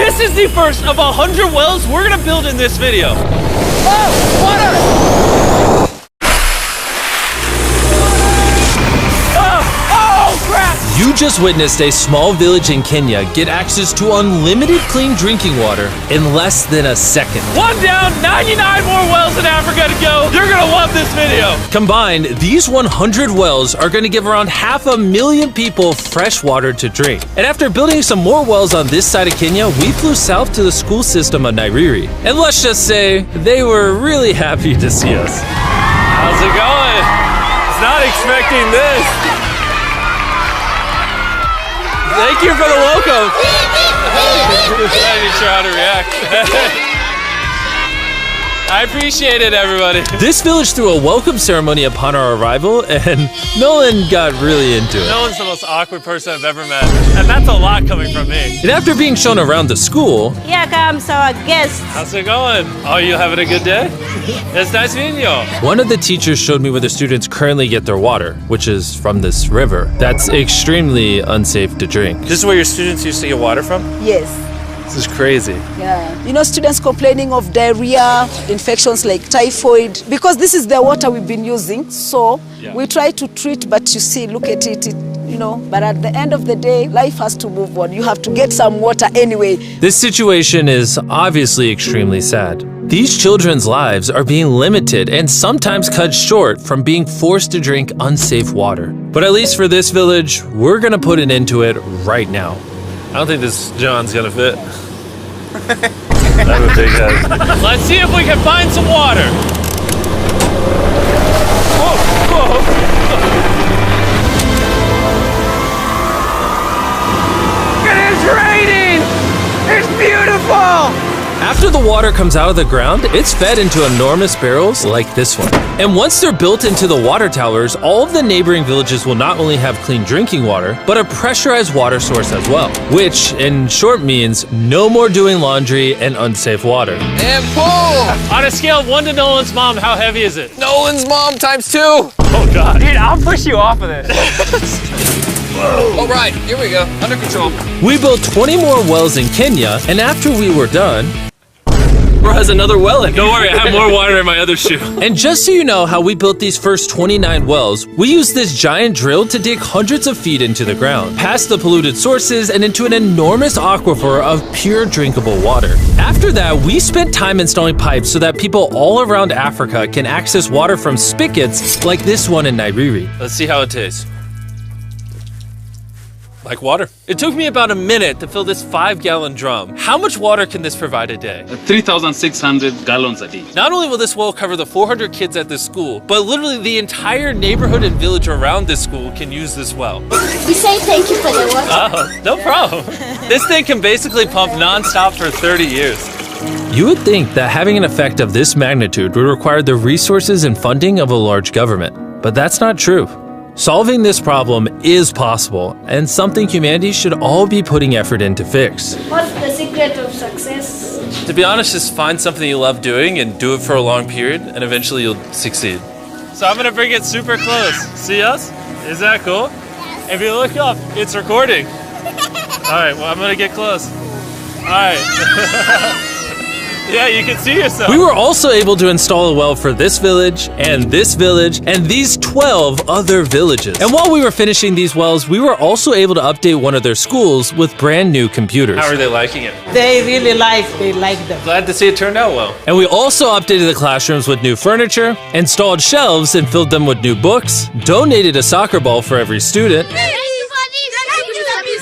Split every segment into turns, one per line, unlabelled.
This is the first of 100 wells we're gonna build in this video.
Oh, water!
You just witnessed a small village in Kenya get access to unlimited clean drinking water in less than a second. One down, 99 more wells in Africa to go. You're gonna love this video. Combined, these 100 wells are gonna give around 500,000 people fresh water to drink. And after building some more wells on this side of Kenya, we flew south to the school system of Nairiri. And let's just say, they were really happy to see us. How's it going? Was not expecting this. Thank you for the welcome. I'm not even sure how to react. I appreciate it, everybody. This village threw a welcome ceremony upon our arrival, and Nolan got really into it. Nolan's the most awkward person I've ever met, and that's a lot coming from me. And after being shown around the school,
here comes our guest.
How's it going? Oh, you having a good day? It's nice meeting you. One of the teachers showed me where the students currently get their water, which is from this river. That's extremely unsafe to drink. This is where your students used to get water from?
Yes.
This is crazy.
Yeah. You know, students complaining of diarrhea, infections like typhoid, because this is the water we've been using. So we try to treat, but you see, look at it, you know, but at the end of the day, life has to move on. You have to get some water anyway.
This situation is obviously extremely sad. These children's lives are being limited and sometimes cut short from being forced to drink unsafe water. But at least for this village, we're gonna put an end to it right now. I don't think this John's gonna fit. That would take that. Let's see if we can find some water. Whoa, whoa. It is raining! It's beautiful! After the water comes out of the ground, it's fed into enormous barrels like this one. And once they're built into the water towers, all of the neighboring villages will not only have clean drinking water, but a pressurized water source as well. Which, in short, means no more doing laundry and unsafe water.
And pull!
On a scale of 1 to Nolan's mom, how heavy is it?
Nolan's mom times 2.
Oh, God.
Dude, I'll push you off of this.
All right, here we go. Under control.
We built 20 more wells in Kenya, and after we were done,
Bro has another well in.
don't worry, I have more water in my other shoe. And just so you know how we built these first 29 wells, we used this giant drill to dig hundreds of feet into the ground, past the polluted sources and into an enormous aquifer of pure drinkable water. After that, we spent time installing pipes so that people all around Africa can access water from spigots like this one in Nairiri. Let's see how it tastes. Like water. It took me about a minute to fill this 5-gallon drum. How much water can this provide a day?
3,600 gallons a day.
Not only will this well cover the 400 kids at this school, but literally the entire neighborhood and village around this school can use this well.
We say thank you for the water.
Oh, no problem. This thing can basically pump non-stop for 30 years. You would think that having an effect of this magnitude would require the resources and funding of a large government, but that's not true. Solving this problem is possible, and something humanity should all be putting effort in to fix.
What's the secret of success?
To be honest, just find something you love doing and do it for a long period, and eventually you'll succeed. So I'm gonna bring it super close. See us? Is that cool? If you look up, it's recording. All right, well, I'm gonna get close. All right. Yeah, you can see yourself. We were also able to install a well for this village, and these 12 other villages. And while we were finishing these wells, we were also able to update one of their schools with brand new computers. How are they liking it?
They like them.
Glad to see it turned out well. And we also updated the classrooms with new furniture, installed shelves and filled them with new books, donated a soccer ball for every student,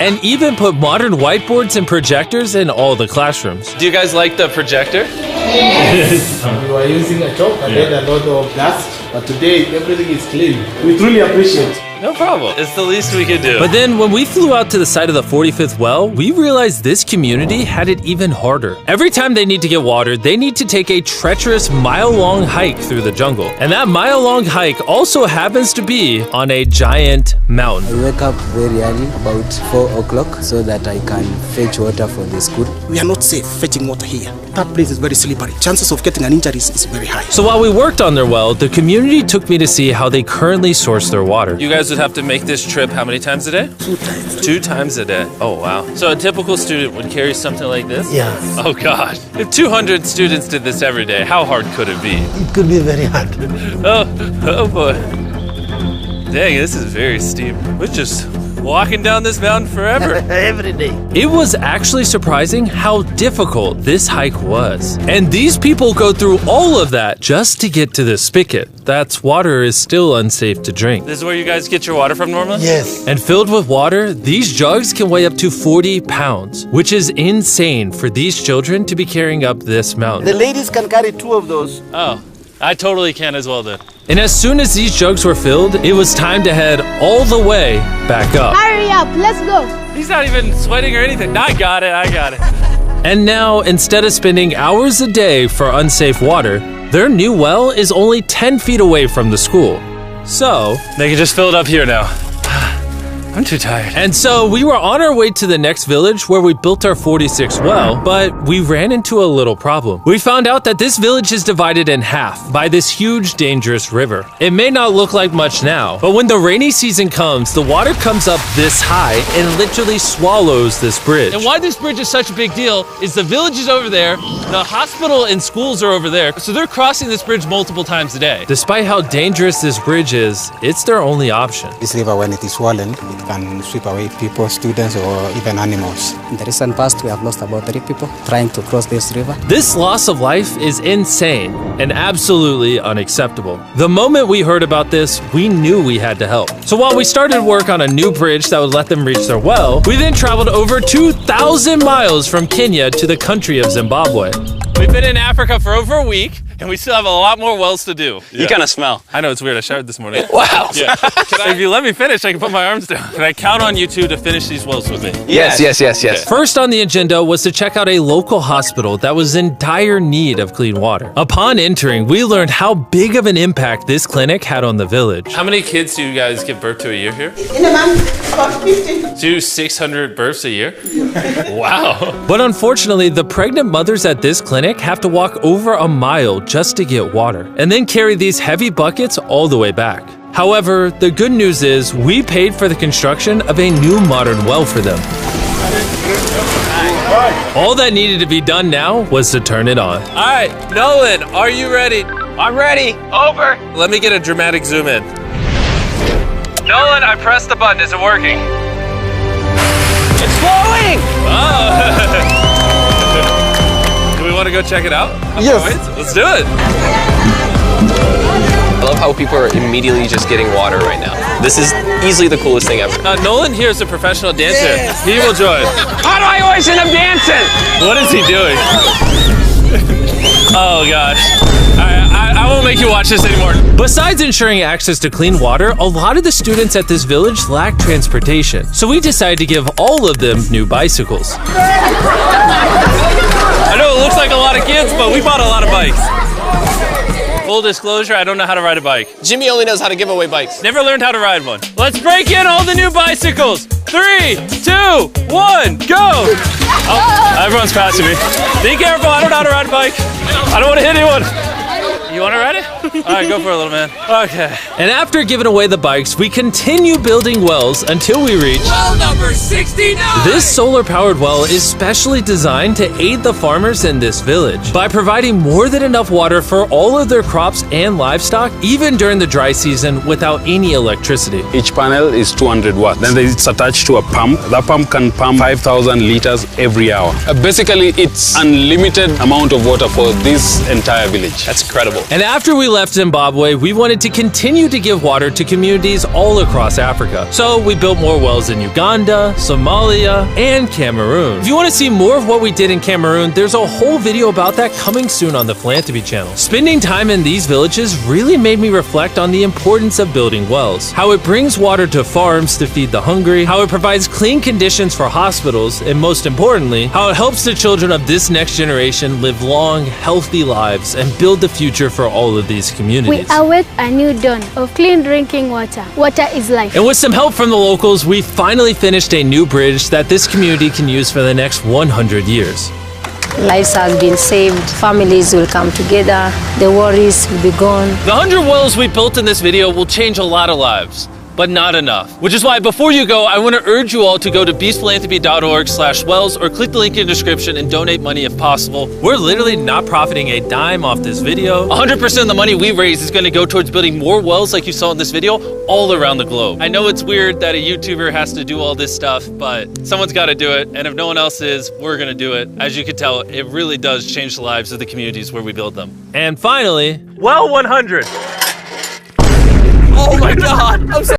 and even put modern whiteboards and projectors in all the classrooms. Do you guys like the projector?
Yes. We were using a chalk and then a lot of dust, but today everything is clean. We truly appreciate it.
No problem. It's the least we could do. But then when we flew out to the site of the 45th well, we realized this community had it even harder. Every time they need to get water, they need to take a treacherous mile-long hike through the jungle. And that mile-long hike also happens to be on a giant mountain.
I wake up very early, about 4 o'clock, so that I can fetch water for the school.
We are not safe fetching water here. That place is very slippery. Chances of getting an injury is very high.
So while we worked on their well, the community took me to see how they currently source their water. You guys would have to make this trip how many times a day?
2 times.
2 times a day. Oh, wow. So a typical student would carry something like this?
Yeah.
Oh, God. If 200 students did this every day, how hard could it be?
It could be very hard.
Oh boy. Dang, this is very steep. We're just walking down this mountain forever.
Every day.
It was actually surprising how difficult this hike was. And these people go through all of that just to get to this spigot. That's water is still unsafe to drink. This is where you guys get your water from normally?
Yes.
And filled with water, these jugs can weigh up to 40 pounds, which is insane for these children to be carrying up this mountain.
The ladies can carry 2 of those.
Oh, I totally can as well then. And as soon as these jugs were filled, it was time to head all the way back up.
Hurry up, let's go.
He's not even sweating or anything. I got it. And now, instead of spending hours a day for unsafe water, their new well is only 10 feet away from the school. So, they can just fill it up here now. I'm too tired. And so we were on our way to the next village where we built our 46th well, but we ran into a little problem. We found out that this village is divided in half by this huge, dangerous river. It may not look like much now, but when the rainy season comes, the water comes up this high and literally swallows this bridge. And why this bridge is such a big deal is the village is over there, the hospital and schools are over there, so they're crossing this bridge multiple times a day. Despite how dangerous this bridge is, it's their only option.
This river, when it is swollen, it can sweep away people, students, or even animals. In the recent past, we have lost about 3 people trying to cross this river.
This loss of life is insane and absolutely unacceptable. The moment we heard about this, we knew we had to help. So while we started work on a new bridge that would let them reach their well, we then traveled over 2,000 miles from Kenya to the country of Zimbabwe. We've been in Africa for over a week, and we still have a lot more wells to do.
You kind of smell.
I know, it's weird. I showered this morning.
Wow.
Yeah. If you let me finish, I can put my arms down. Can I count on you two to finish these wells with me?
Yes.
First on the agenda was to check out a local hospital that was in dire need of clean water. Upon entering, we learned how big of an impact this clinic had on the village. How many kids do you guys give birth to a year here?
In a month, about 50.
Do 600 births a year? Wow. But unfortunately, the pregnant mothers at this clinic have to walk over a mile just to get water, and then carry these heavy buckets all the way back. However, the good news is we paid for the construction of a new modern well for them. All that needed to be done now was to turn it on. All right, Nolan, are you ready?
I'm ready. Over.
Let me get a dramatic zoom in. Nolan, I pressed the button. Is it working?
It's flowing.
Oh. Do we want to go check it out?
Yes.
Let's do it.
I love how people are immediately just getting water right now. This is easily the coolest thing ever.
Nolan here is a professional dancer. Yes. He will join.
How do I always end up dancing?
What is he doing? Oh gosh. I won't make you watch this anymore. Besides ensuring access to clean water, a lot of the students at this village lack transportation. So we decided to give all of them new bicycles. I know it looks like a lot of kids, but we bought a lot of bikes. Full disclosure, I don't know how to ride a bike.
Jimmy only knows how to give away bikes.
Never learned how to ride one. Let's break in all the new bicycles. 3, 2, 1, go! Oh, everyone's passing me. Be careful, I don't know how to ride a bike. I don't want to hit anyone. You want to ride it? All right, go for it, little man. Okay. And after giving away the bikes, we continue building wells until we reach
Well number 69!
This solar-powered well is specially designed to aid the farmers in this village by providing more than enough water for all of their crops and livestock, even during the dry season without any electricity.
Each panel is 200 watts. Then it's attached to a pump. That pump can pump 5,000 liters every hour. Basically, it's unlimited amount of water for this entire village.
That's incredible.
And after we left Zimbabwe, we wanted to continue to give water to communities all across Africa. So we built more wells in Uganda, Somalia, and Cameroon. If you want to see more of what we did in Cameroon, there's a whole video about that coming soon on the Philanthropy channel. Spending time in these villages really made me reflect on the importance of building wells, how it brings water to farms to feed the hungry, how it provides clean conditions for hospitals, and most importantly, how it helps the children of this next generation live long, healthy lives and build the future for all of these communities.
We await a new dawn of clean drinking water. Water is life.
And with some help from the locals, we finally finished a new bridge that this community can use for the next 100 years.
Lives have been saved, families will come together, the worries will be gone.
The 100 wells we built in this video will change a lot of lives. but not enough. Which is why before you go, I want to urge you all to go to beastphilanthropy.org/wells or click the link in the description and donate money if possible. We're literally not profiting a dime off this video. 100% of the money we raise is going to go towards building more wells like you saw in this video all around the globe. I know it's weird that a YouTuber has to do all this stuff, but someone's got to do it. And if no one else is, we're going to do it. As you can tell, it really does change the lives of the communities where we build them. And finally, well 100.
Oh my God. I'm so